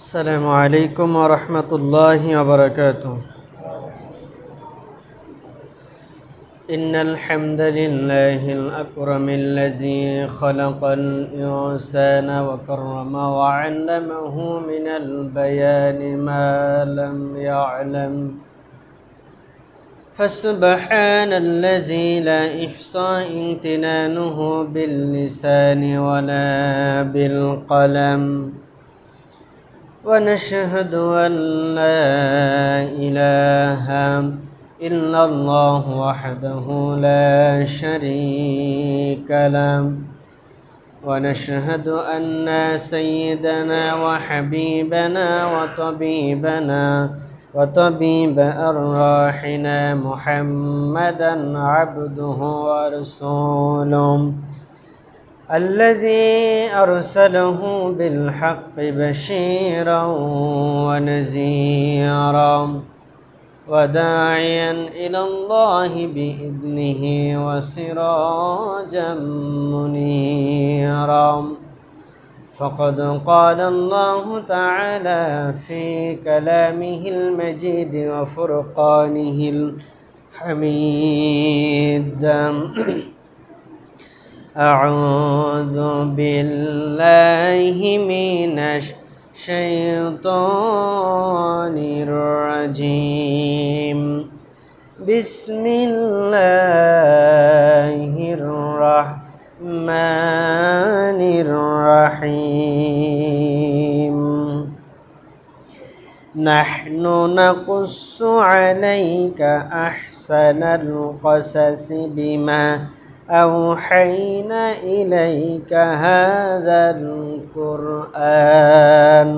السلام عليكم ورحمة الله وبركاته. إن الحمد لله الأكرم الذي خلق الإنسان وكرم وعلمه من البيان ما لم يعلم، فسبحان الذي لا إحصى امتنانه باللسان ولا بالقلم، ونشهد أن لا إله إلا الله وحده لا شريك له، ونشهد أن سيدنا وحبيبنا وطبيب أرواحنا محمدا عبده ورسوله الذي أرسله بالحق بشيرا ونذيرا وداعيا إلى الله بإذنه وسراجا منيرا. فقد قال الله تعالى في كلامه المجيد وفرقانه الحميد: أعوذ بالله من الشيطان الرجيم. بسم الله الرحمن الرحيم. نحن نقص عليك أحسن القصص بما أوحينا إليك هذا القرآن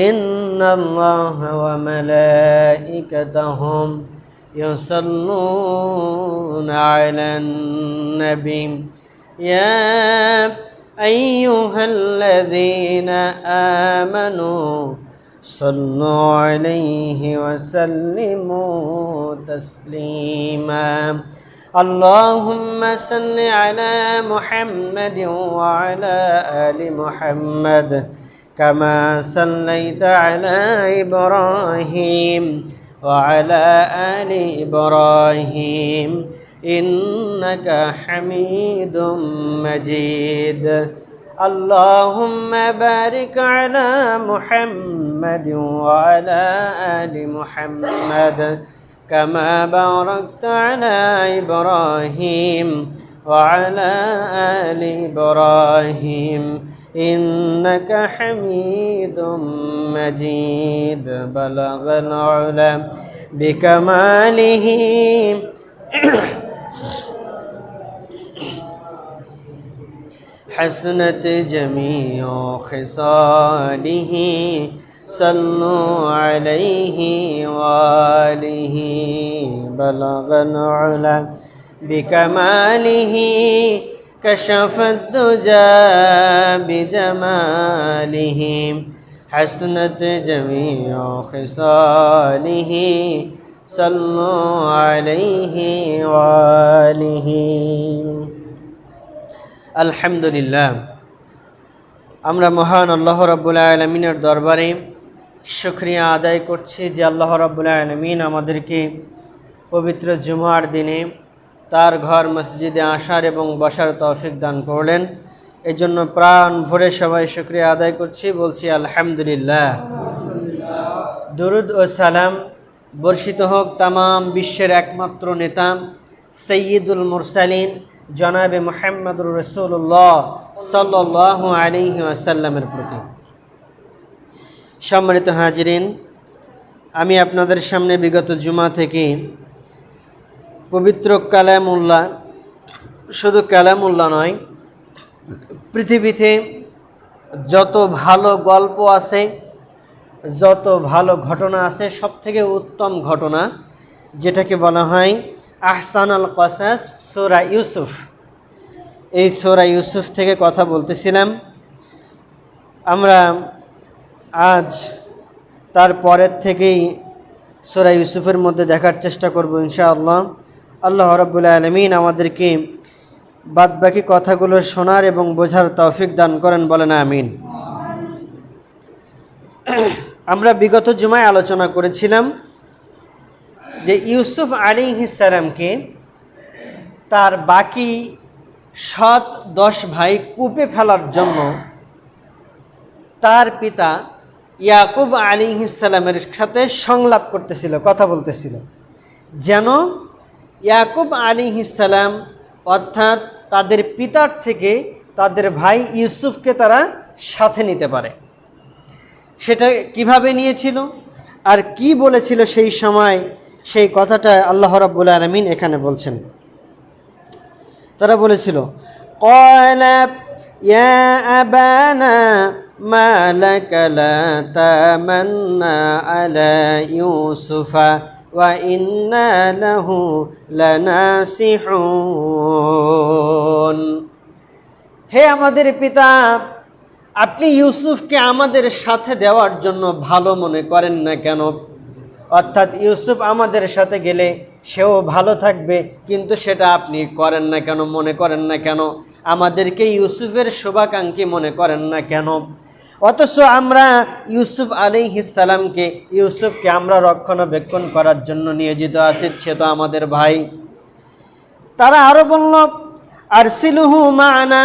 إن الله وملائكته يصلون على النبي يا أيها الذين آمنوا صلوا عليه وسلموا تسليما. اللهم صل على محمد وعلى آل محمد كما صليت على إبراهيم وعلى آل إبراهيم إنك حميد مجيد. اللهم بارك على محمد وعلى آل محمد كما باركت على إبراهيم وعلى آل إبراهيم إنك حميد مجيد. بلغ العلا بكماله حسنت جميع خصاله صلوا عليه وآله. بلغ العلا بكماله كشف الدجى بجماله حسنت جميع خصاله صلوا عليه وآله. আলহামদুলিল্লাহ, আমরা মহান আল্লাহ রাব্বুল আলামিনের দরবারে শুকরিয়া আদায় করছি যে আল্লাহ রাব্বুল আলামিন আমাদেরকে পবিত্র জুমার দিনে তার ঘর মসজিদে আসার এবং বসার তৌফিক দান করলেন। এই জন্য প্রাণ ভরে সবাই শুকরিয়া আদায় করছি, বলছি আলহামদুলিল্লাহ। দুরুদ ও সালাম বর্ষিত হোক তামাম বিশ্বের একমাত্র নেতা সৈয়দুল মুরসালিন জনাবে মুহাম্মদুর রাসূলুল্লাহ সাল্লাল্লাহু আলাইহি ওয়াসাল্লামের প্রতি। সম্মানিত হাজিরিন, আমি আপনাদের সামনে বিগত জুমা থেকে পবিত্র কালামুল্লাহ, শুধু কালামুল্লাহ নয়, পৃথিবীতে যত ভালো গল্প আছে, যত ভালো ঘটনা আছে, সব থেকে উত্তম ঘটনা যেটাকে বলা হয় আহসানুল কসাস সূরা ইউসুফ, এই সূরা ইউসুফ থেকে কথা বলতেছিলাম। আমরা আজ তার পরের থেকেই সূরা ইউসুফের মধ্যে দেখার চেষ্টা করব ইনশাআল্লাহ। আল্লাহ রাব্বুল আলামিন আমাদেরকে বাদবাকি কথাগুলো শোনার এবং বোঝার তৌফিক দান করেন, বলেন আমিন। আমরা বিগত জুমায় আলোচনা করেছিলাম যে ইউসুফ আলাইহিস সালামকে তার বাকি 10 ভাই কূপে ফেলার জন্য তার পিতা ইয়াকুব আলাইহিস সালামের সাথে সংলাপ করতেছিল, কথা বলতেছিল, যেন ইয়াকুব আলাইহিস সালাম অর্থাৎ তাদের পিতার থেকে তাদের ভাই ইউসুফকে তারা সাথে নিতে পারে। সেটা কিভাবে নিয়েছিল আর কি বলেছিল সেই সময়, সেই কথাটা আল্লাহ রাব্বুল আলামিন এখানে বলছেন। তারা বলেছিল, ক্বালা ইয়া আবানা মা লাকা লা তামান্না আলা ইউসুফা ওয়া ইন্না লাহু লানাসিহুন। হে আমাদের পিতা, আপনি ইউসুফকে আমাদের সাথে দেওয়ার জন্য ভালো মনে করেন না কেন? অর্থাৎ ইউসুফ আমাদের সাথে গেলে সেও ভালো থাকবে, কিন্তু সেটা আপনি করেন না কেন, মনে করেন না কেন? আমাদেরকে ইউসুফের শুভাকাঙ্ক্ষী মনে করেন না কেন? অথচ আমরা ইউসুফ আলাইহিস সালামকে, ইউসুফকে আমরা রক্ষণাবেক্ষণ করার জন্য নিয়োজিত আছি, সে তো আমাদের ভাই। তারা আরও বলল, আরসিলুহু মা'না,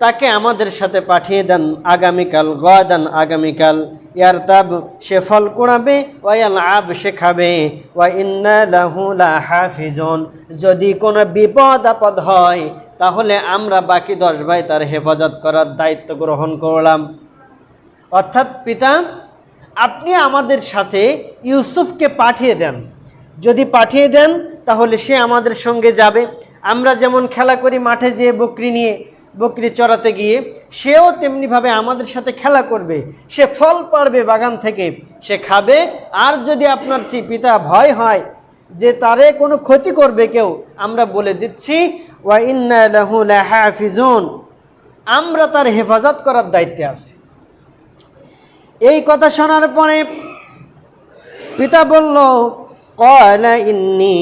তাকে আমাদের সাথে পাঠিয়ে দেন আগামীকাল, গাদান, আগামীকাল, ইয়ারতাব, সে ফল কুড়াবে, ওয়ায়ালআব, সে খাবে, ওয়া ইন্না লাহু লাহাফিজুন, যদি কোনো বিপদ আপদ হয় তাহলে আমরা বাকি 10 ভাই তার হেফাজত করার দায়িত্ব গ্রহণ করলাম। অর্থাৎ পিতা, আপনি আমাদের সাথে ইউসুফকে পাঠিয়ে দেন, যদি পাঠিয়ে দেন তাহলে সে আমাদের সঙ্গে যাবে। আমরা যেমন খেলা করি মাঠে যেয়ে বকরি নিয়ে, বকরি চড়াতে গিয়ে, সেও তেমনিভাবে আমাদের সাথে খেলা করবে, সে ফল পাড়বে বাগান থেকে, সে খাবে। আর যদি আপনার পিতা ভয় হয় যে তারে কোনো ক্ষতি করবে কেউ, আমরা বলে দিচ্ছি ওয়া ইন্না লাহু লাহাফিজুন, আমরা তার হেফাজত করার দায়িত্বে আছি। এই কথা শোনার পরে পিতা বলল, ক্বালা ইন্নী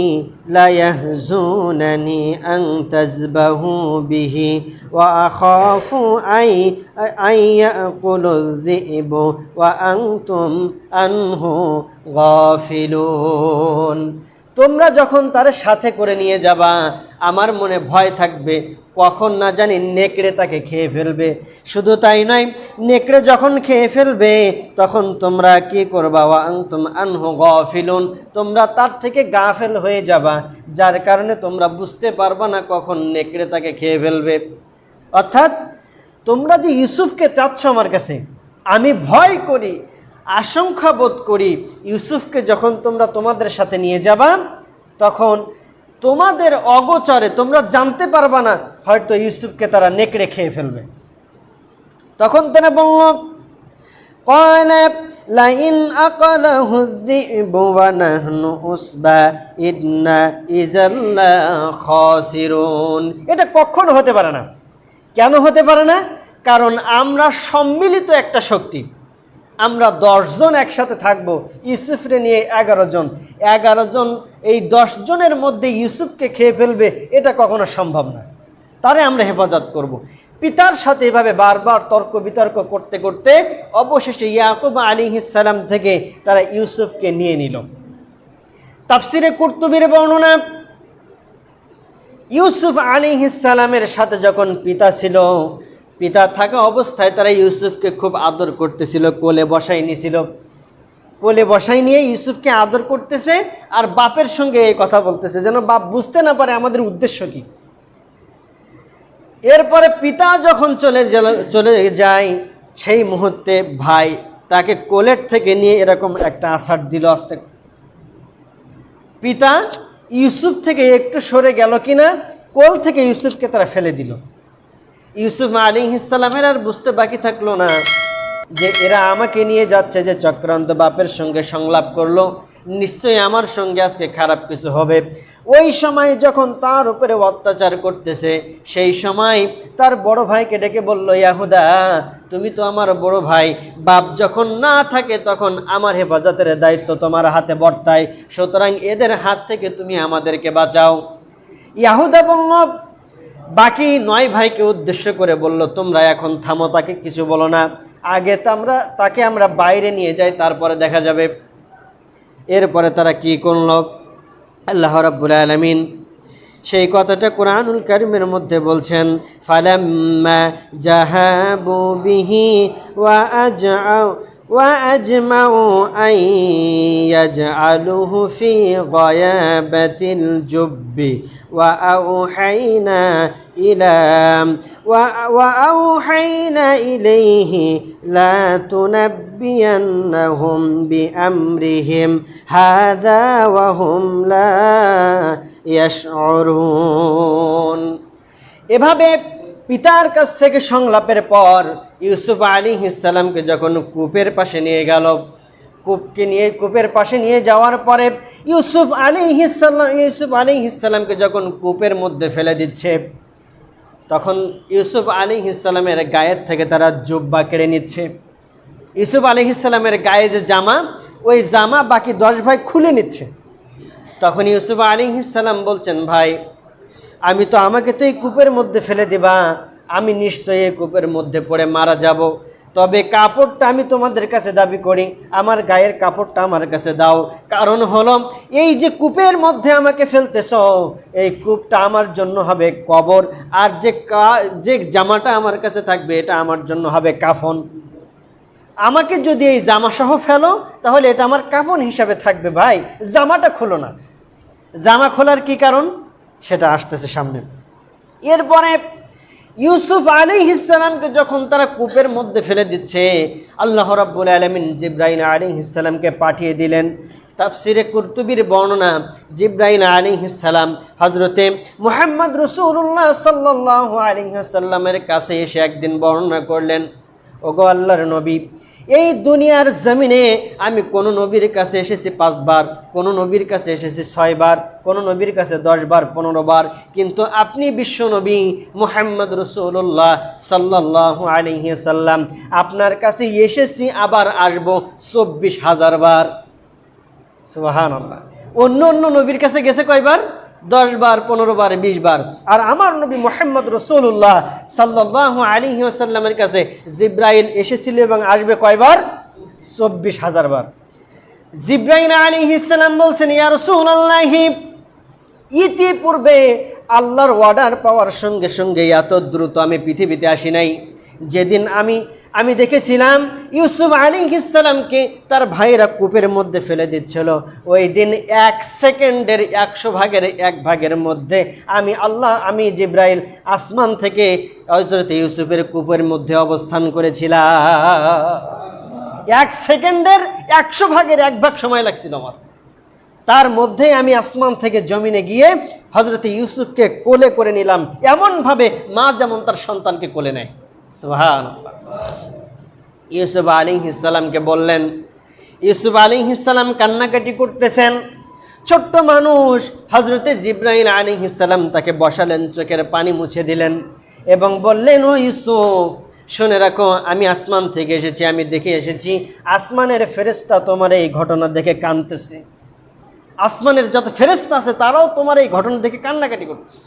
লা ইয়াহজুনানি আন তাযবাহু বিহি ওয়া আখাফু আন ইয়াকুলুয যিবু ওয়া আনতুম আনহু গাফিলুন। তোমরা যখন তার সাথে করে নিয়ে যাবা, আমার মনে ভয় থাকবে কখন না জানি নেকড়ে তাকে খেয়ে ফেলবে। শুধু তাই নয়, নেকড়ে যখন খেয়ে ফেলবে তখন তোমরা কি করবা? ওয়া আনতুম আনহু গাফিলুন, তোমরা তার থেকে গাফেল হয়ে যাবা, যার কারণে তোমরা বুঝতে পারবা না কখন নেকড়ে তাকে খেয়ে ফেলবে। অর্থাৎ তোমরা যে ইউসুফকে চাচ্ছ আমার কাছে, আমি ভয় করি, আশঙ্কা বোধ করি ইউসুফকে যখন তোমরা তোমাদের সাথে নিয়ে যাবা তখন তোমাদের অগোচরে তোমরা জানতে পারবা না, হয়তো ইউসুফকে তারা নেকড়ে খেয়ে ফেলবে। তখন তারা বলল, ক্বালা লাইন আকালাহু যিবু ওয়া নাহনু উসবা ইন্না ইযাল লা খাসিরুন। এটা কখনো হতে পারে না। কেন হতে পারে না? কারণ আমরা সম্মিলিত একটা শক্তি, আমরা 10 জন একসাথে থাকবো, ইউসুফরে নিয়ে 11 জন, 11 জন এই 10 জনের মধ্যে ইউসুফকে খেয়ে ফেলবে, এটা কখনো সম্ভব না। তারে আমরা হেফাজত করব। পিতার সাথে এভাবে বারবার তর্ক বিতর্ক করতে করতে অবশেষে ইয়াকুব আলাইহিস সালাম থেকে তারা ইউসুফকে নিয়ে নিল। তাফসিরে কুরতুবীর বর্ণনা, ইউসুফ আলাইহিস সালামের সাথে যখন পিতা ছিল, পিতা থাকা অবস্থায় তারা ইউসুফকে খুব আদর করতেছিল, কোলে বসাই নিয়েছিল, কোলে বসাই নিয়ে ইউসুফকে আদর করতেছে আর বাপের সঙ্গে এই কথা বলতেছে, যেন বাপ বুঝতে না পারে আমাদের উদ্দেশ্য কি। এরপরে পিতা যখন চলে যায়, সেই মুহূর্তে ভাই তাকে কোলের থেকে নিয়ে এরকম একটা আছাড় দিল আস্তে। পিতা ইউসুফ থেকে একটু সরে গেল কিনা, কোল থেকে ইউসুফকে তারা ফেলে দিল। ইউসুফ আলাইহিস সালামের আর বুঝতে বাকি থাকলো না যে এরা আমাকে নিয়ে যাচ্ছে, যে চক্রান্ত, বাপের সঙ্গে সংলাপ করলো, নিশ্চয়ই আমার সঙ্গে আজকে খারাপ কিছু হবে। ওই সময় যখন তার উপরে অত্যাচার করতেছে, সেই সময় তার বড় ভাইকে ডেকে বলল, ইয়াহুদা, তুমি তো আমার বড় ভাই, বাপ যখন না থাকে তখন আমার হেফাজতের দায়িত্ব তোমার হাতে বর্তায়, সুতরাং এদের হাত থেকে তুমি আমাদেরকে বাঁচাও। ইয়াহুদা বলল, বাকি 9 ভাইকে উদ্দেশ্য করে বলল, তোমরা এখন থামো, তাকে কিছু বলো না, আগে তাকে আমরা বাইরে নিয়ে যাই, তারপরে দেখা যাবে। এরপরে তারা কি করলো, আল্লাহ রাব্বুল আলামিন সেই কথাটা কুরআনুল কারীমের মধ্যে বলছেন, ফালাম্মা জাহাবু বিহি ওয়া আজমাউ আন ইয়াজআলুহু ফি গায়াবাতিল জুব্বি ওয়া আওহাইনা ইলাইহি লা তুনাব্বিয়ান্নাহুম বিআমরিহিম হাযা ওয়া হুম লা ইয়াশউরুন। এভাবে পিতার কাছ থেকে সংলাপের পর ইউসুফ আলাইহিস সালামকে যখন কূপের পাশে নিয়ে গেল, কূপের পাশে নিয়ে যাওয়ার পরে ইউসুফ আলাইহিস সালামকে যখন কূপের মধ্যে ফেলে দিচ্ছে, তখন ইউসুফ আলাইহিস সালামের গায়ের থেকে তারা জুব্বা কেড়ে নিচ্ছে। ইউসুফ আলাইহিস সালামের গায়ে যে জামা, ওই জামা বাকি 10 ভাই খুলে নিচ্ছে। তখন ইউসুফ আলাইহিস সালাম বলছেন, ভাই আমাকে তো এই কূপের মধ্যে ফেলে দিবা, আমি নিশ্চয়ই এই কূপের মধ্যে পড়ে মারা যাব, তবে কাপড়টা আমি তোমাদের কাছে দাবি করি, আমার গায়ের কাপড়টা আমার কাছে দাও। কারণ হলো, এই যে কূপের মধ্যে আমাকে ফেলতেছ, এই কূপটা আমার জন্য হবে কবর, আর যে জামাটা আমার কাছে থাকবে এটা আমার জন্য হবে কাফন। আমাকে যদি এই জামা সহ ফেলো তাহলে এটা আমার কাফন হিসাবে থাকবে। ভাই জামাটা খোলো না। জামা খোলার কি কারণ সেটা আসতেছে সামনে। এরপরে ইউসুফ আলাইহিস সালামকে যখন তারা কূপের মধ্যে ফেলে দিচ্ছে, আল্লাহ রাব্বুল আলামিন জিবরাইল আলাইহিস সালামকে পাঠিয়ে দিলেন। তাফসিরে কুরতুবির বর্ণনা, জিবরাইল আলাইহিস সালাম হযরতে মুহাম্মদ রাসূলুল্লাহ সাল্লাল্লাহু আলাইহি ওয়াসাল্লামের কাছে এসে একদিন বর্ণনা করলেন, ওগো আল্লাহর নবী, এই দুনিয়ার জমিনে আমি কোন নবীর কাছে এসেছি 5 বার, কোন নবীর কাছে এসেছি 6 বার, কোন নবীর কাছে 10 বার, 15 বার, কিন্তু আপনি বিশ্ব নবী মুহাম্মদ রাসূলুল্লাহ সাল্লাল্লাহু আলাইহি ওয়াসাল্লাম, আপনার কাছে এসেছি আবার আসবো 24,000 বার। সুবহানাল্লাহ। অন্য নবীর কাছে গেছে কয়বার? 10 বার, 15 বার, 20 বার। আর আমার নবী মুহাম্মদ রাসূলুল্লাহ সাল্লাল্লাহু আলাইহি ওয়াসাল্লামের কাছে জিবরাইল এসেছিল এবং আসবে কয়বার? 24,000 বার। জিবরাইল আলাইহিস সালাম বলছেন, ইয়া রাসূলুল্লাহ, ইতিপূর্বে আল্লাহর অর্ডার পাওয়ার সঙ্গে সঙ্গে এত দ্রুত আমি পৃথিবীতে আসি নাই। যেদিন আমি দেখেছিলাম ইউসুফ আলাইহিস সালামকে তার ভাইরা কূপের মধ্যে ফেলে দিচ্ছিল, ওই দিন 1 সেকেন্ডের 100 ভাগের 1 ভাগের মধ্যে আমি জিবরাইল আসমান থেকে হযরত ইউসুফের কূপের মধ্যে অবস্থান করেছিলাম। 1 সেকেন্ডের 100 ভাগের 1 ভাগ সময় লাগছিল আমার। তার মধ্যে আমি আসমান থেকে জমিনে গিয়ে হযরত ইউসুফকে কোলে করে নিলাম, এমনভাবে মা যেমন তার সন্তানকে কোলে নেয়। সুবহানাল্লাহ। ইউসুফ আলাইহিস সালামকে বললেন, ইউসুফ আলাইহিস সালাম কান্নাকাটি করতেছেন, ছোট্ট মানুষ। হযরতে জিবরাইল আলাইহিস সালাম তাকে বসালেন, চোখের পানি মুছে দিলেন এবং বললেন, ও ইউসুফ, শুনে রাখো, আমি আসমান থেকে এসেছি, আমি দেখে এসেছি আসমানের ফেরেশতা তোমার এই ঘটনা দেখে কাঁদতেছে। আসমানের যত ফেরেশতা আছে তারাও তোমার এই ঘটনা দেখে কান্নাকাটি করতেছে।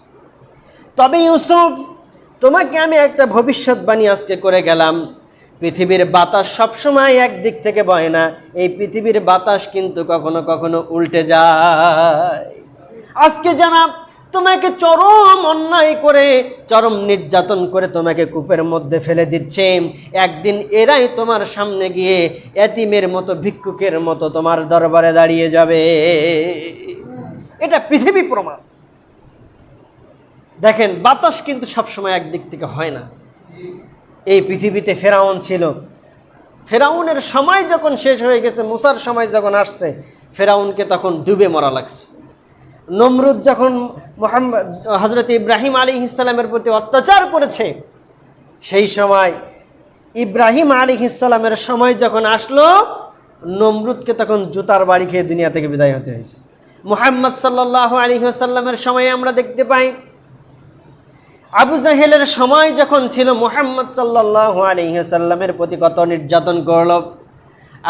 তবে ইউসুফ, তোমাকে আমি একটা ভবিষ্যৎবাণী আজকে করে গেলাম, পৃথিবীর বাতাস সবসময় একদিক থেকে বয় না, এই পৃথিবীর বাতাস কিন্তু কখনো কখনো উল্টে যায়। আজকে যারা তোমাকে চরম অন্যায় করে, চরম নির্যাতন করে তোমাকে কূপের মধ্যে ফেলে দিচ্ছে, একদিন এরাই তোমার সামনে গিয়ে এতিমের মতো, ভিক্ষুকের মতো তোমার দরবারে দাঁড়িয়ে যাবে। এটা পৃথিবী প্রমাণ। দেখেন, বাতাস কিন্তু সবসময় একদিক থেকে হয় না। এই পৃথিবীতে ফেরাউন ছিল, ফেরাউনের সময় যখন শেষ হয়ে গেছে, মুসার সময় যখন আসছে, ফেরাউনকে তখন ডুবে মরা লাগছে। নমরুদ যখন হযরত ইব্রাহিম আলাইহিস সালামের প্রতি অত্যাচার করেছে, সেই সময় ইব্রাহিম আলাইহিস সালামের সময় যখন আসলো, নমরুদকে তখন জুতার বাড়ি খেয়ে দুনিয়া থেকে বিদায় হতে হয়েছে। মুহাম্মদ সাল্লাল্লাহু আলাইহি ওয়াসাল্লামের সময় আমরা দেখতে পাই, আবু জাহেলের সময় যখন ছিল, মুহাম্মদ সাল্লাল্লাহু আলাইহি ওয়াসাল্লামের প্রতি কত নির্যাতন করল।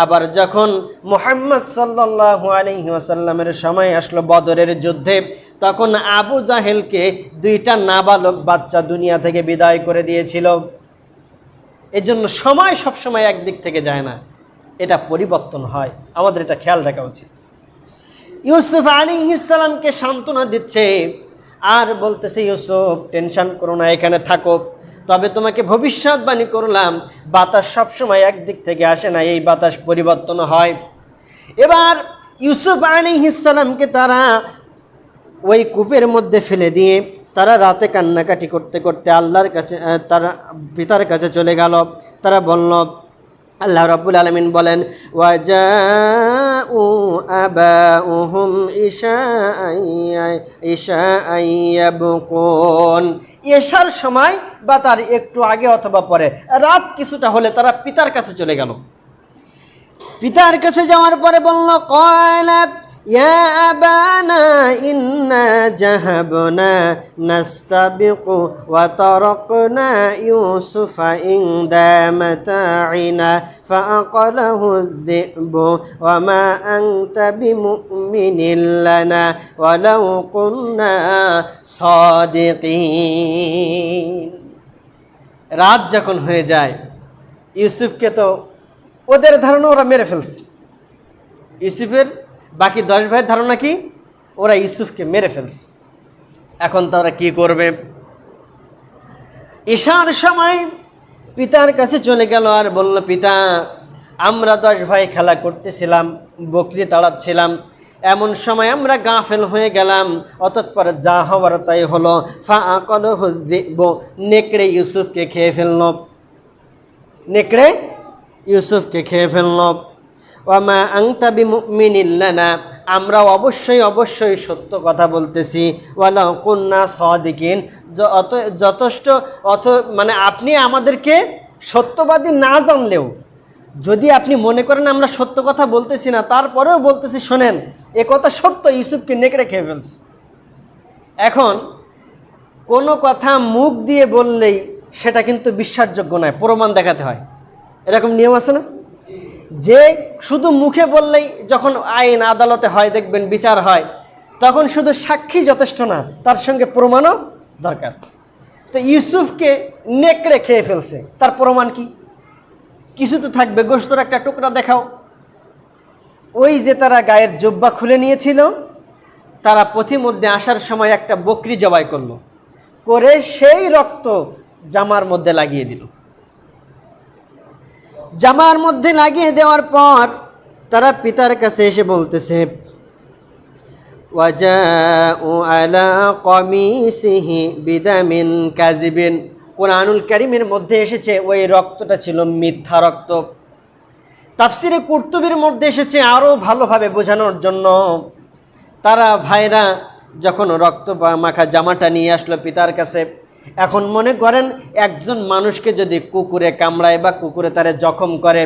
আবার যখন মুহাম্মদ সাল্লাল্লাহু আলাইহি ওয়াসাল্লামের সময় আসলো বদরের যুদ্ধে, তখন আবু জাহেলকে 2টা নাবালক বাচ্চা দুনিয়া থেকে বিদায় করে দিয়েছিল। এর জন্য সময় সবসময় একদিক থেকে যায় না, এটা পরিবর্তন হয়, আমাদের এটা খেয়াল রাখা উচিত। ইউসুফ আলাইহিস সালামকে সান্ত্বনা দিচ্ছে আর বলতেছে, ইউসুফ টেনশন করো না, এখানে থাকো, তবে তোমাকে ভবিষ্যৎবাণী করলাম বাতাস সবসময় একদিক থেকে আসে না, এই বাতাস পরিবর্তন হয়। এবার ইউসুফ আলাইহিস সালামকে তারা ওই কূপের মধ্যে ফেলে দিয়ে তারা রাতে কান্নাকাটি করতে করতে আল্লাহর কাছে, তারা পিতার কাছে চলে গেল। তারা বলল, আল্লাহ রাব্বুল আলামিন বলেন, ওয়াজাউ আবাউহুম ইশাআন ইয়াবকুন, এশার সময় বা তার একটু আগে অথবা পরে রাত কিছুটা হলে তারা পিতার কাছে চলে গেল। পিতার কাছে যাওয়ার পরে বলল, ক্বালা ইয়া আবানা ইন্না যাহাবনা নাস্তাবিকু ওয়া তারাকনা ইউসুফা ইনদা মাতাইনা ফাআকালাহু যিবু ওয়া মা আনতা বিমুমিনিন লানা ওয়ালাউ কুন্না সাদিকিন। রাত যখন হয়ে যায়, ইউসুফকে তো ওদের ধারণা ওরা মেরে ফেলছে। ইউসুফের বাকি 10 ভাইয়ের ধারণা কি, ওরা ইউসুফকে মেরে ফেলছে। এখন তারা কি করবে? ঈশার সময় পিতার কাছে চলে গেল আর বলল, পিতা আমরা 10 ভাই খেলা করতেছিলাম, বকরি তাড়াচ্ছিলাম, এমন সময় আমরা গাফেল হয়ে গেলাম, অতঃপর যা হওয়ার তাই হলো। ফাআকালাহু যিবু, নেকড়ে ইউসুফকে খেয়ে ফেলল, নেকড়ে ইউসুফকে খেয়ে ফেলল। ওয়া মা আনতা বিমুমিনিন লানা, আমরা অবশ্যই অবশ্যই সত্য কথা বলতেছি। ওয়ালাউ কুন্না সাদিকিন, যথেষ্ট মানে আপনি আমাদেরকে সত্যবাদী না জানলেও যদি আপনি মনে করেন আমরা সত্য কথা বলতেছি না, তারপরেও বলতেছি, শোনেন এ কথা সত্য, ইউসুফকে নেকড়ে খেয়ে ফেলছে। এখন কোনো কথা মুখ দিয়ে বললেই সেটা কিন্তু বিশ্বাসযোগ্য নয়, প্রমাণ দেখাতে হয়। এরকম নিয়ম আছে না, যে শুধু মুখে বললেই, যখন আইন আদালতে হয় দেখবেন বিচার হয়, তখন শুধু সাক্ষী যথেষ্ট না, তার সঙ্গে প্রমাণও দরকার। তো ইউসুফকে নেকড়ে খেয়ে ফেলছে, তার প্রমাণ কি? কিছু তো থাকবে, গোশতের একটা টুকরা দেখাও। ওই যে তারা গায়ের জুব্বা খুলে নিয়েছিল, তারা পথিমধ্যে আসার সময় একটা বকরি জবাই করলো, করে সেই রক্ত জামার মধ্যে লাগিয়ে দিল। জামার মধ্যে লাগিয়ে দেওয়ার পর তারা পিতার কাছে এসে বলতেছে, ওয়াজাউ আলা কমিসিহি বিদামিন কাযিবিন, কোরআনুল কারীমের মধ্যে এসেছে ওই রক্তটা ছিল মিথ্যা রক্ত। তাফসিরে কুরতুবির মধ্যে এসেছে আরও ভালোভাবে বোঝানোর জন্য। তারা ভাইরা যখন রক্ত মাখা জামাটা নিয়ে আসলো পিতার কাছে, এখন মনে করেন একজন মানুষকে যদি কুকুরে কামড়ায় বা কুকুরে তারে জখম করে,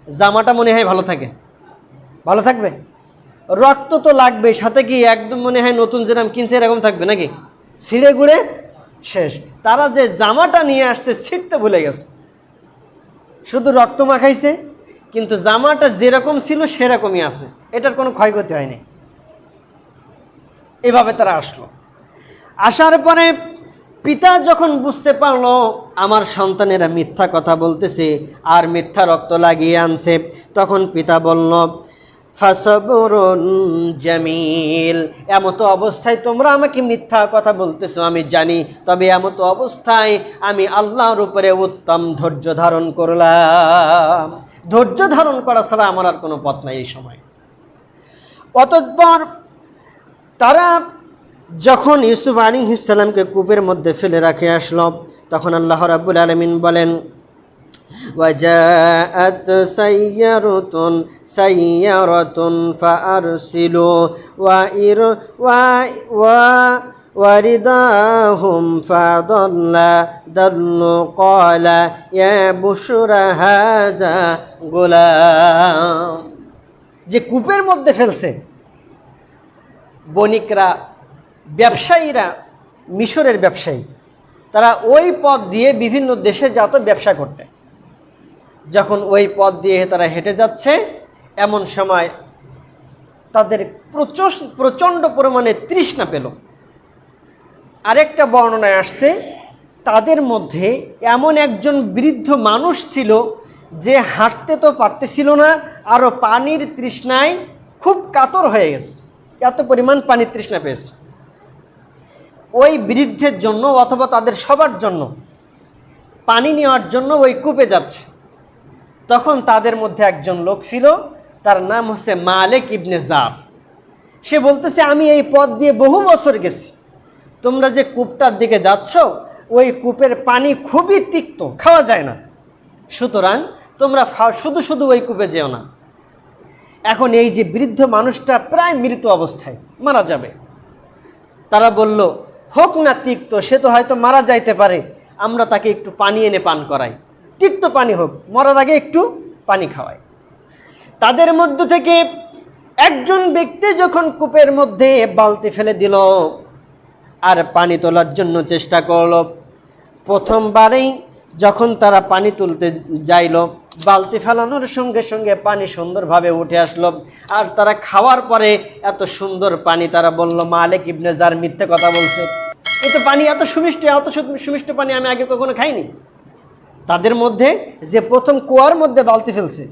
জামাটা মনে হয় ভালো থাকে? ভালো থাকবে? রক্ত তো লাগবে, সাথে কি একদম মনে হয় নতুন যেরকম কিনছে এরকম থাকবে নাকি? ছিঁড়ে গুঁড়ে শেষ। তারা যে জামাটা নিয়ে আসছে ছিঁড়তে ভুলে গেছে, শুধু রক্ত মাখাইছে, কিন্তু জামাটা যেরকম ছিল সেরকমই আছে, এটার কোনো ক্ষয়ক্ষতি হয়নি। এভাবে তারা আসলো। আসার পরে পিতা যখন বুঝতে পারলো আমার সন্তানেরা মিথ্যা কথা বলতেছে আর মিথ্যা রক্ত লাগিয়ে আনছে, তখন পিতা বলল, ফাসবরুন জামিল, এমতো অবস্থায় তোমরা আমাকে মিথ্যা কথা বলতেছো আমি জানি, তবে এমতো অবস্থায় আমি আল্লাহর উপরে উত্তম ধৈর্য ধারণ করলাম। ধৈর্য ধারণ করা ছাড়া আমার আর কোনো পথ নাই এই সময়। অতঃপর তারা যখন ইউসুফ আলাইহিস সালামকে কূপের মধ্যে ফেলে রাখে আসলো, তখন আল্লাহ রাব্বুল আলামিন বলেন, ওয়াজাআত সাইয়ারাতুন ফাআরসিলু ওয়ারিদাহুম ফাদাল্লু ক্বালা ইয়া বুশরা হাযা গুলাম। যে কূপের মধ্যে ফেলছে, বণিকরা, ব্যবসায়ীরা, মিশরের ব্যবসায়ী, তারা ওই পথ দিয়ে বিভিন্ন দেশে যেত ব্যবসা করতে। যখন ওই পথ দিয়ে তারা হেঁটে যাচ্ছে, এমন সময় তাদের প্রচণ্ড পরিমাণে তৃষ্ণা পেল। আরেকটা বর্ণনায় আসছে তাদের মধ্যে এমন একজন বৃদ্ধ মানুষ ছিল যে হাঁটতে তো পারতেছিল না, আরও পানির তৃষ্ণায় খুব কাতর হয়ে গেছে, এত পরিমাণ পানির তৃষ্ণা পেয়েছে। ওই বৃদ্ধের জন্য অথবা তাদের সবার জন্য পানি নেওয়ার জন্য ওই কূপে যাচ্ছে। তখন তাদের মধ্যে একজন লোক ছিল, তার নাম হচ্ছে মালিক ইবনে জার। সে বলতেছে, আমি এই পথ দিয়ে বহু বছর গেছি, তোমরা যে কূপটার দিকে যাচ্ছ ওই কূপের পানি খুবই তিক্ত, খাওয়া যায় না, সুতরাং তোমরা শুধু শুধু ওই কূপে যেও না। এখন এই যে বৃদ্ধ মানুষটা প্রায় মৃত অবস্থায়, মারা যাবে, তারা বলল, হোক না তিক্ত, সে তো হয়তো মারা যাইতে পারে, আমরা তাকে একটু পানি এনে পান করাই, তিক্ত পানি হোক, মরার আগে একটু পানি খাওয়াই। তাদের মধ্য থেকে একজন ব্যক্তি যখন কূপের মধ্যে বালতি ফেলে দিল আর পানি তোলার জন্য চেষ্টা করল, প্রথমবারেই যখন তারা পানি তুলতে যাইল, বালতি ফেলানোর সঙ্গে সঙ্গে পানি সুন্দরভাবে উঠে আসলো। আর তারা খাওয়ার পরে এত সুন্দর পানি, তারা বলল, মালিক ইবনে জার মিথ্যে কথা বলছে, এই তো পানি এত সুমিষ্ট পানি আমি আগে কখনো খাইনি। তাদের মধ্যে যে প্রথম কুয়ার মধ্যে বালতি ফেলছে,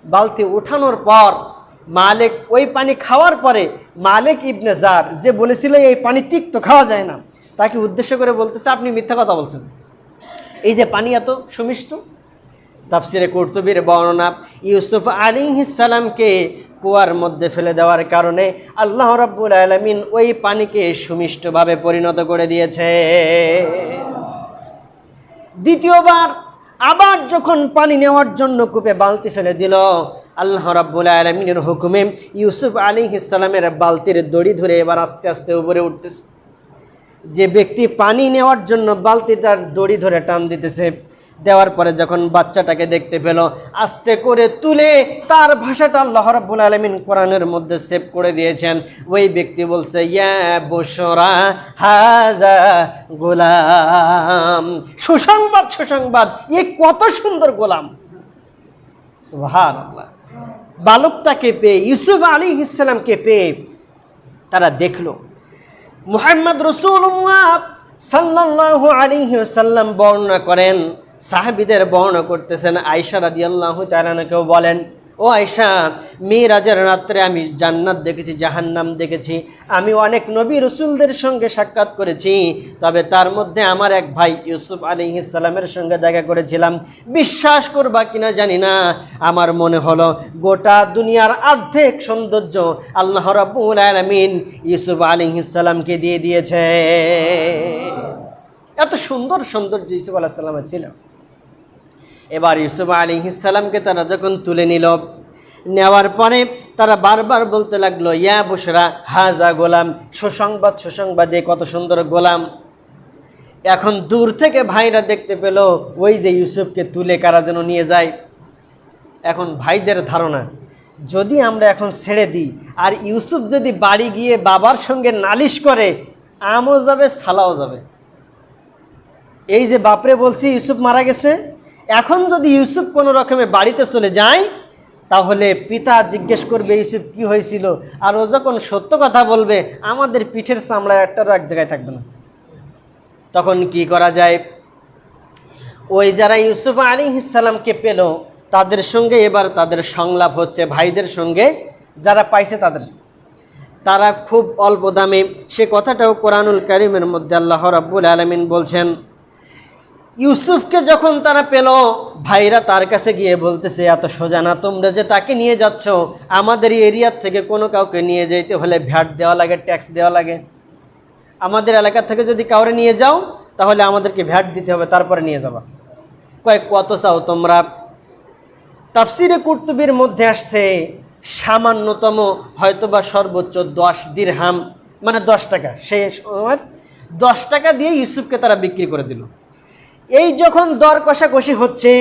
বালতি উঠানোর পর মালিক ওই পানি খাওয়ার পরে মালিক ইবনে জার যে বলেছিল এই পানি তিক্ত, খাওয়া যায় না, তাকে উদ্দেশ্য করে বলতেছে, আপনি মিথ্যা কথা বলছেন, এই যে পানি এত সুমিষ্ট। তাফসিরে কুরতুবীর বর্ণনা, ইউসুফ আলাইহিস সালামকে কুয়ার মধ্যে ফেলে দেওয়ার কারণে আল্লাহ রাব্বুল আলামিন ওই পানিকে সুমিষ্টভাবে পরিণত করে দিয়েছে। দ্বিতীয়বার আবার যখন পানি নেওয়ার জন্য কূপে বালতি ফেলে দিল, আল্লাহ রাব্বুল আলামিনের হুকুমে ইউসুফ আলাইহিস সালামের বালতির দড়ি ধরে এবার আস্তে আস্তে উপরে উঠতেছে। যে ব্যক্তি পানি নেওয়ার জন্য বালতিটার দড়ি ধরে টান দিতেছে, দেওয়ার পরে যখন বাচ্চাটাকে দেখতে পেল, আস্তে করে তুলে তার ভাষাটা আল্লাহ রাব্বুল আলামিন কোরআনের মধ্যে সেভ করে দিয়েছেন। ওই ব্যক্তি বলছে, ইয়া বুশরা হাযা গোলাম, সুসংবাদ সুসংবাদ, এ কত সুন্দর গোলাম, সুবহানাল্লাহ। বালকটাকে পেয়ে, ইউসুফ আলাইহিস সালামকে পেয়ে তারা দেখলো মুহাম্মদ রাসূলুল্লাহ সাল্লাল্লাহু আলাইহি ওয়াসাল্লাম বর্ণনা করেন, সাহাবীদের বর্ণনা করতেছেন, আয়েশা রাদিয়াল্লাহু তাআলা কেউ বলেন, ও আয়েশা, মিরাজের রাত্রে আমি জান্নাত দেখেছি, জাহান্নাম দেখেছি, আমি অনেক নবী রাসূলদের সঙ্গে সাক্ষাৎ করেছি, তবে তার মধ্যে আমার এক ভাই ইউসুফ আলাইহিস সালামের সঙ্গে দেখা করেছিলাম। বিশ্বাস করবা কিনা জানি না, আমার মনে হলো গোটা দুনিয়ার অর্ধেক সৌন্দর্য আল্লাহ রাব্বুল আলামিন ইউসুফ আলাইহিস সালামকে দিয়ে দিয়েছে। এত সুন্দর সৌন্দর্য ইউসুফ আলাইহিস সালামের ছিল। এবার ইউসুফ আলাইহিস সালামকে তারা যখন তুলে নিল, নেওয়ার পরে তারা বারবার বলতে লাগলো, ইয়া বুশরা হাযা গোলাম, সুসংবাদ সুসংবাদ, কত সুন্দর গোলাম। এখন দূর থেকে ভাইরা দেখতে পেল ওই যে ইউসুফকে তুলে কারা যেন নিয়ে যায়। এখন ভাইদের ধারণা, যদি আমরা এখন ছেড়ে দিই আর ইউসুফ যদি বাড়ি গিয়ে বাবার সঙ্গে নালিশ করে, আমও যাবে সালাও যাবে। এই যে বাপরে বলছি ইউসুফ মারা গেছে, এখন যদি ইউসুফ কোনো রকমে বাড়িতে চলে যায়, তাহলে পিতা জিজ্ঞেস করবে ইউসুফ কি হয়েছিল, আর ও যখন সত্য কথা বলবে আমাদের পিঠের চামড়া একটারও এক জায়গায় থাকবে না। তখন কি করা যায়? ওই যারা ইউসুফ আলাইহিস সালামকে পেল তাদের সঙ্গে এবার তাদের সংলাপ হচ্ছে, ভাইদের সঙ্গে যারা পাইছে তারা খুব অল্প দামে, সে কথাটাও কোরআনুল কারীমের মধ্যে আল্লাহ রাব্বুল আলামিন বলছেন। ইউসুফকে যখন তারা পেল, ভাইরা তার কাছে গিয়ে বলতেছে, এত সোজা না, তোমরা যে তাকে নিয়ে যাচ্ছ, আমাদের এরিয়ার থেকে কোনো কাউকে নিয়ে যেতে হলে ভ্যাট দেওয়া লাগে, ট্যাক্স দেওয়া লাগে। আমাদের এলাকা থেকে যদি কাউরে নিয়ে যাও তাহলে আমাদেরকে ভ্যাট দিতে হবে, তারপরে নিয়ে যাবা। কত চাও তোমরা? তাফসিরে কুরতুবীর মধ্যে আসছে, সামান্যতম হয়তোবা সর্বোচ্চ 10 দিরহাম, মানে 10 টাকা। সেই সময় 10 টাকা দিয়ে ইউসুফকে তারা বিক্রি করে দিল। এই যখন দর কষাকষি হচ্ছে,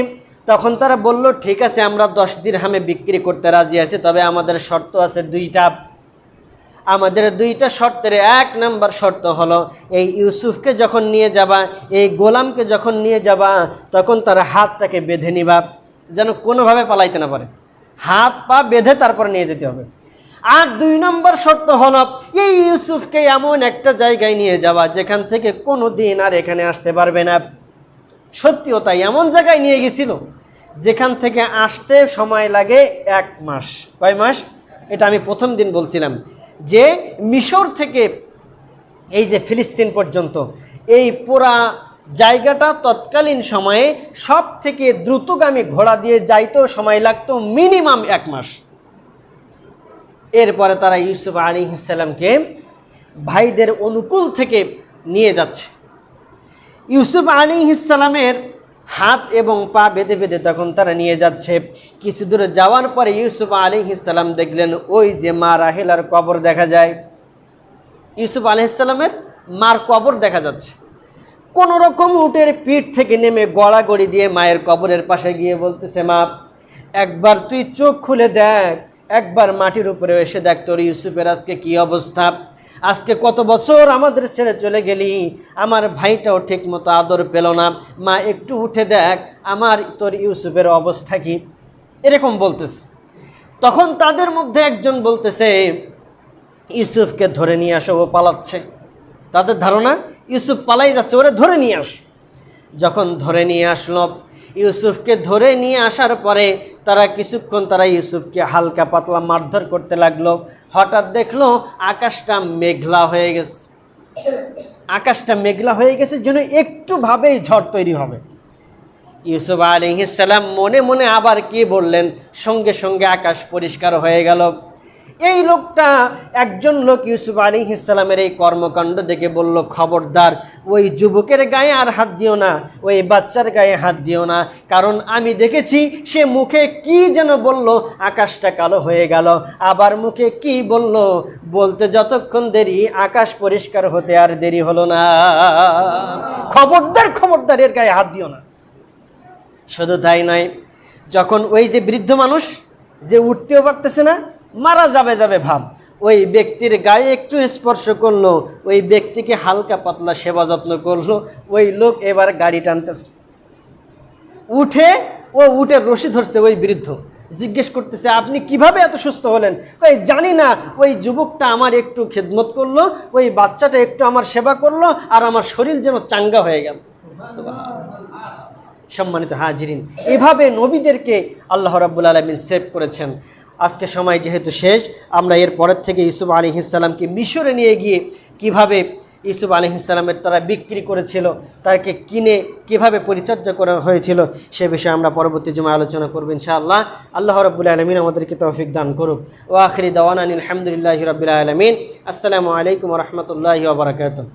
তখন তারা বলল, ঠিক আছে, আমরা 10 দিরহামে বিক্রি করতে রাজি আছি, তবে আমাদের শর্ত আছে 2টা। আমাদের 2টা শর্তের 1 নম্বর শর্ত হলো, এই ইউসুফকে যখন নিয়ে যাবা, এই গোলামকে যখন নিয়ে যাবা, তখন তারা হাতটাকে বেঁধে নিবা, যেন কোনোভাবে পালাইতে না পারে, হাত পা বেঁধে তারপর নিয়ে যেতে হবে। আর 2 নম্বর শর্ত হলো, এই ইউসুফকে এমন একটা জায়গায় নিয়ে যাওয়া যেখান থেকে কোনো দিন আর এখানে আসতে পারবে না। সত্যিও তাই, এমন জায়গায় নিয়ে গেছিল যেখান থেকে আসতে সময় লাগে 1 মাস। কয় মাস? এটা আমি প্রথম দিন বলছিলাম যে মিশর থেকে এই যে ফিলিস্তিন পর্যন্ত এই পুরা জায়গাটা তৎকালীন সময়ে সব থেকে দ্রুতগামী ঘোড়া দিয়ে যাইতেও সময় লাগতো মিনিমাম 1 মাস। এরপরে তারা ইউসুফ আলাইহিস সালামকে ভাইদের অনুকূল থেকে নিয়ে যাচ্ছে। ইউসুফ আলাইহিস সালামের হাত এবং পা বেঁধে বেঁধে তখন তারা নিয়ে যাচ্ছে। কিছু দূরে যাওয়ার পরে ইউসুফ আলাইহিস সালাম দেখলেন ওই যে মা রাহেলার কবর দেখা যায়। ইউসুফ আলাইহিস সালামের মার কবর দেখা যাচ্ছে। কোনো রকম উটের পিঠ থেকে নেমে গড়াগড়ি দিয়ে মায়ের কবরের পাশে গিয়ে বলতেছে, মা একবার তুই চোখ খুলে দেখ, একবার মাটির উপরে এসে দেখ তোর ইউসুফের আজকে কি অবস্থা। আজকে কত বছর আমাদের ছেড়ে চলে গেলি, আমার ভাইটাও ঠিক মতো আদর পেল না, মা একটু উঠে দেখ আমার তোর ইউসুফের অবস্থা কি। এরকম বলতেছে। তখন তাদের মধ্যে একজন বলতেছে, ইউসুফকে ধরে নিয়ে আসো, ও পালাচ্ছে। তাদের ধারণা ইউসুফ পালাই যাচ্ছে, ওরে ধরে নিয়ে আস। যখন ধরে নিয়ে আসলো, ইউসুফকে ধরে নিয়ে আসার পরে তারা কিছুক্ষণ ইউসুফকে হালকা পাতলা মারধর করতে লাগলো। হঠাৎ দেখলো আকাশটা মেঘলা হয়ে গেছে। আকাশটা মেঘলা হয়ে গেছে যেন একটু ভাবেই ঝড় তৈরি হবে। ইউসুফ আলাইহিস সালাম মনে মনে আবার কি বললেন, সঙ্গে সঙ্গে আকাশ পরিষ্কার হয়ে গেল। এই লোকটা, একজন লোক ইউসুফ আলাইহিস সালামের এই কর্মকাণ্ড দেখে বলল, খবরদার ওই যুবকের গায়ে আর হাত দিও না, ওই বাচ্চার গায়ে হাত দিও না, কারণ আমি দেখেছি সে মুখে কি যেন বলল, আকাশটা কালো হয়ে গেল। আবার মুখে কি বলল, বলতে যতক্ষণ দেরি আকাশ পরিষ্কার হতে আর দেরি হলো না। খবরদার খবরদার এর গায়ে হাত দিও না। শুধু তাই নয়, যখন ওই যে বৃদ্ধ মানুষ যে উঠতেও পারতেছে না, মারা যাবে যাবে ভাব, ওই ব্যক্তির গায়ে একটু স্পর্শ করলো, ওই ব্যক্তিকে হালকা পাতলা সেবা যত্ন করলো, ওই লোক এবার গাড়ি টানতেছে। উঠে রশি ধরছে ওই বৃদ্ধ, জিজ্ঞেস করতেছে, আপনি কিভাবে এত সুস্থ হলেন? কই জানি না, ওই যুবকটা আমার একটু খেদমত করলো, ওই বাচ্চাটা একটু আমার সেবা করলো, আর আমার শরীর যেন চাঙ্গা হয়ে গেল। সম্মানিত হাজিরিন, এভাবে নবীদেরকে আল্লাহ রাব্বুল আলামিন সেভ করেছেন। আজকে সময় যেহেতু শেষ, আমরা এর পরের থেকে ইউসুফ আলাইহিস সালামকে মিশরে নিয়ে গিয়ে কিভাবে ইউসুফ আলাইহিস সালামের তারা বিক্রি করেছিল, তাকে কিনে কিভাবে পরিচর্যা করা হয়েছিল, সে বিষয়ে আমরা পরবর্তী জুমায় আলোচনা করব ইনশাআল্লাহ। আল্লাহ রাব্বুল আলামিন আমাদেরকে তৌফিক দান করুক। ওয়া আখিরি দাওয়ানা আলহামদুলিল্লাহি রাব্বিল আলামিন। আসসালামু আলাইকুম ওয়া রাহমাতুল্লাহি ওয়া বারাকাতুহু।